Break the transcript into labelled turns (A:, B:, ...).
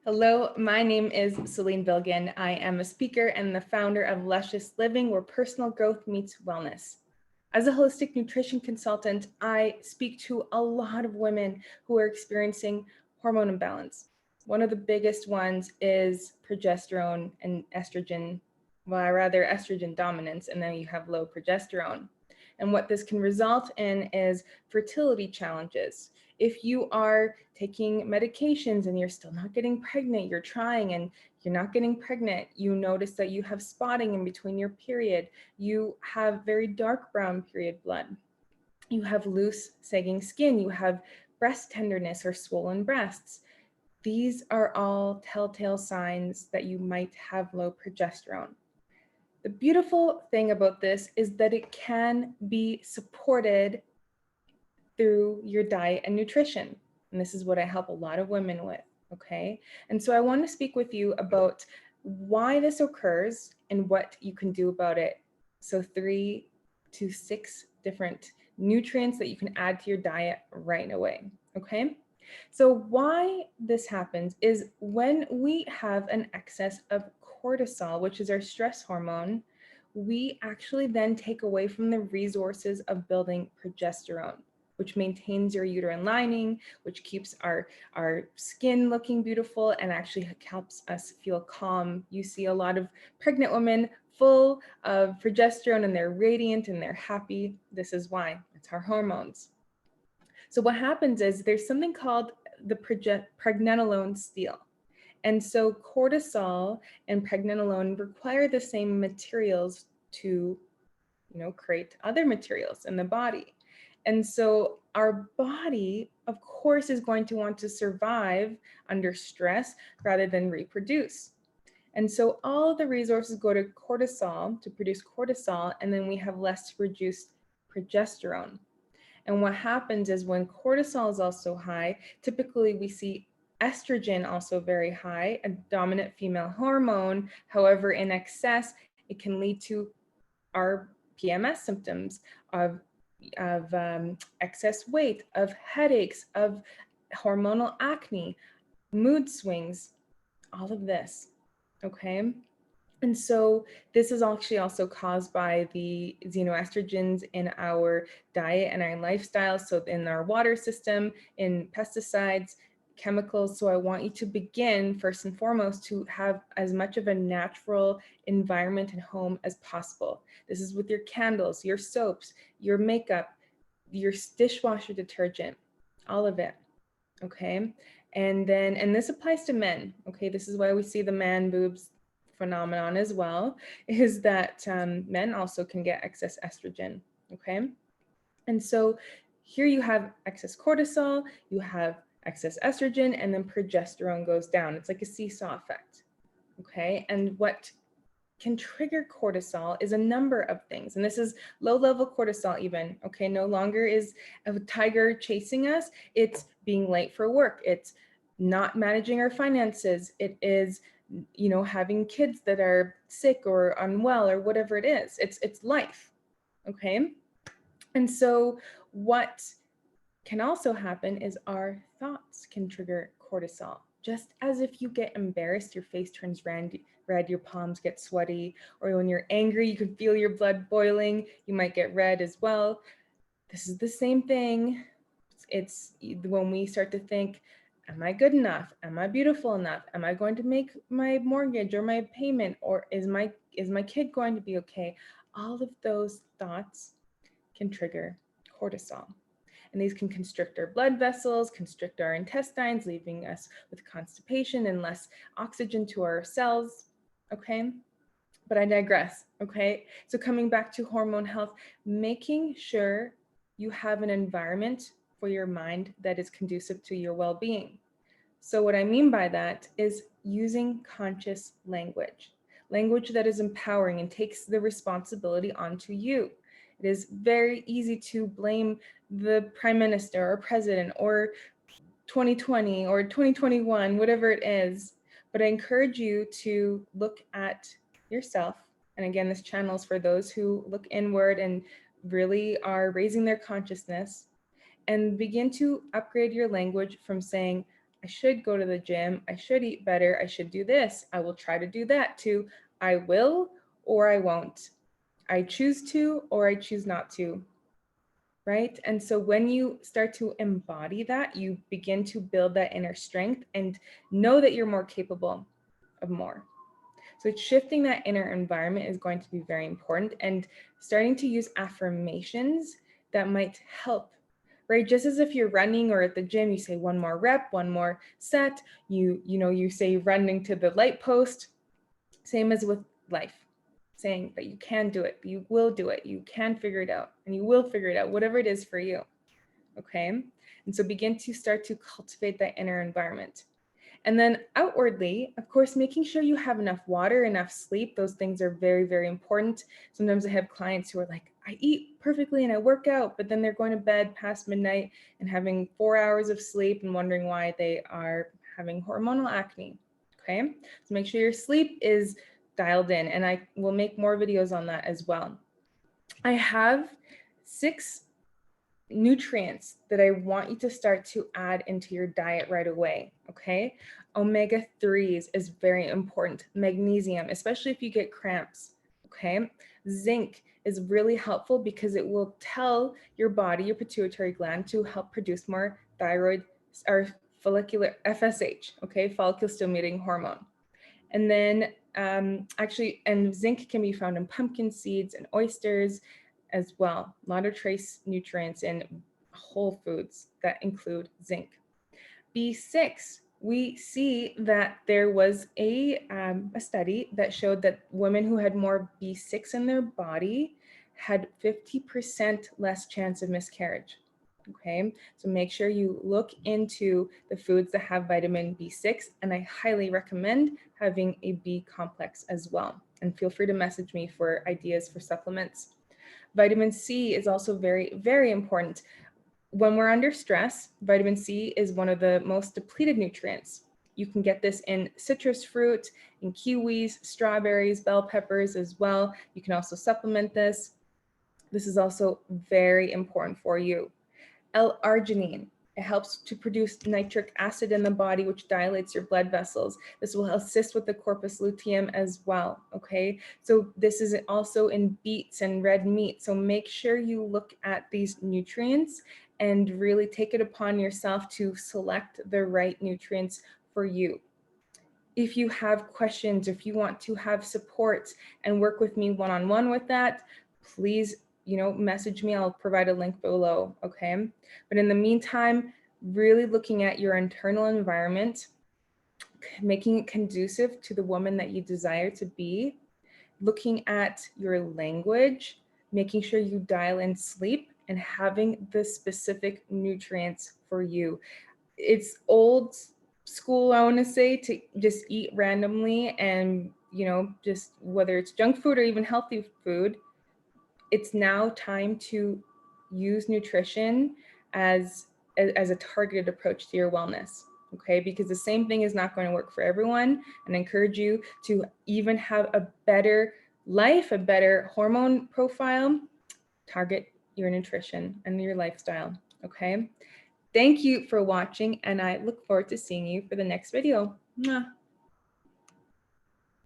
A: Hello, my name is Celine Bilgin. I am a speaker and the founder of Luscious Living, where personal growth meets wellness. As a holistic nutrition consultant, I speak to a lot of women who are experiencing hormone imbalance. One of the biggest ones is progesterone and estrogen, well, rather estrogen dominance, and then you have low progesterone. And what this can result in is fertility challenges. If you are taking medications and you're still not getting pregnant, you're trying and you're not getting pregnant, you notice that you have spotting in between your period, you have very dark brown period blood, you have loose sagging skin, you have breast tenderness or swollen breasts. These are all telltale signs that you might have low progesterone. The beautiful thing about this is that it can be supported through your diet and nutrition. And this is what I help a lot of women with, okay? And so I want to speak with you about why this occurs and what you can do about it. So 3 to 6 different nutrients that you can add to your diet right away, okay? So why this happens is when we have an excess of cortisol, which is our stress hormone, we actually then take away from the resources of building progesterone, which maintains your uterine lining, which keeps our skin looking beautiful and actually helps us feel calm. You see a lot of pregnant women full of progesterone and they're radiant and they're happy. This is why. It's our hormones. So what happens is there's something called the pregnenolone steal. And so cortisol and pregnenolone require the same materials to, create other materials in the body. And so our body, of course, is going to want to survive under stress rather than reproduce. And so all of the resources go to cortisol to produce cortisol, and then we have less to produce progesterone. And what happens is when cortisol is also high, typically we see estrogen also very high, a dominant female hormone. However, in excess, it can lead to our PMS symptoms of excess weight, of headaches, of hormonal acne, mood swings, all of this, okay? And so this is actually also caused by the xenoestrogens in our diet and our lifestyle. So in our water system, in pesticides, chemicals. So I want you to begin first and foremost to have as much of a natural environment and home as possible. This is with your candles, your soaps, your makeup, your dishwasher detergent, all of it. Okay. And this applies to men. Okay. This is why we see the man boobs phenomenon as well, is that men also can get excess estrogen. Okay. And so here you have excess cortisol, you have excess estrogen, and then progesterone goes down. It's like a seesaw effect. Okay. And what can trigger cortisol is a number of things. And this is low level cortisol even, okay? No longer is a tiger chasing us. It's being late for work. It's not managing our finances. It is, having kids that are sick or unwell or whatever it is. It's life, okay? And so what can also happen is our thoughts can trigger cortisol. Just as if you get embarrassed, your face turns red, your palms get sweaty, or when you're angry, you can feel your blood boiling, you might get red as well. This is the same thing. It's when we start to think, am I good enough? Am I beautiful enough? Am I going to make my mortgage or my payment? Or is my kid going to be okay? All of those thoughts can trigger cortisol. And these can constrict our blood vessels, constrict our intestines, leaving us with constipation and less oxygen to our cells, okay? But I digress, okay? So coming back to hormone health, making sure you have an environment for your mind that is conducive to your well-being. So what I mean by that is using conscious language that is empowering and takes the responsibility onto you. It is very easy to blame the prime minister or president or 2020 or 2021, whatever it is. But I encourage you to look at yourself. And again, this channel is for those who look inward and really are raising their consciousness, and begin to upgrade your language from saying, I should go to the gym. I should eat better. I should do this. I will try to do that, to I will or I won't. I choose to or I choose not to. Right? And so when you start to embody that, you begin to build that inner strength and know that you're more capable of more. So shifting that inner environment is going to be very important, and starting to use affirmations that might help, right? Just as if you're running or at the gym, you say one more rep, one more set, you say running to the light post. Same as with life, saying that you can do it, you will do it, you can figure it out, and you will figure it out, whatever it is for you. Okay. And so begin to start to cultivate that inner environment. And then outwardly, of course, making sure you have enough water, enough sleep. Those things are very, very important. Sometimes I have clients who are like, I eat perfectly and I work out, but then they're going to bed past midnight and having 4 hours of sleep and wondering why they are having hormonal acne. Okay. So make sure your sleep is dialed in, and I will make more videos on that as well. I have 6 nutrients that I want you to start to add into your diet right away, okay? Omega-3s is very important. Magnesium, especially if you get cramps, okay? Zinc is really helpful because it will tell your body, your pituitary gland, to help produce more thyroid or follicular FSH, okay? Follicle stimulating hormone. And then and zinc can be found in pumpkin seeds and oysters as well. A lot of trace nutrients in whole foods that include zinc. B6, we see that there was a study that showed that women who had more B6 in their body had 50% less chance of miscarriage. Okay, so make sure you look into the foods that have vitamin B6, and I highly recommend having a B complex as well. And feel free to message me for ideas for supplements. Vitamin C is also very, very important. When we're under stress, vitamin C is one of the most depleted nutrients. You can get this in citrus fruit, in kiwis, strawberries, bell peppers as well. You can also supplement this. This is also very important for you. L-arginine. It helps to produce nitric acid in the body, which dilates your blood vessels. This will assist with the corpus luteum as well, okay? So this is also in beets and red meat. So make sure you look at these nutrients and really take it upon yourself to select the right nutrients for you. If you have questions, if you want to have support and work with me one-on-one with that, please message me. I'll provide a link below, okay? But in the meantime, really looking at your internal environment, making it conducive to the woman that you desire to be, looking at your language, making sure you dial in sleep, and having the specific nutrients for you. It's old school, I want to say, to just eat randomly and, just whether it's junk food or even healthy food. It's now time to use nutrition as a targeted approach to your wellness, okay? Because the same thing is not going to work for everyone, and I encourage you to even have a better life, a better hormone profile. Target your nutrition and your lifestyle, okay? Thank you for watching, and I look forward to seeing you for the next video. Mwah.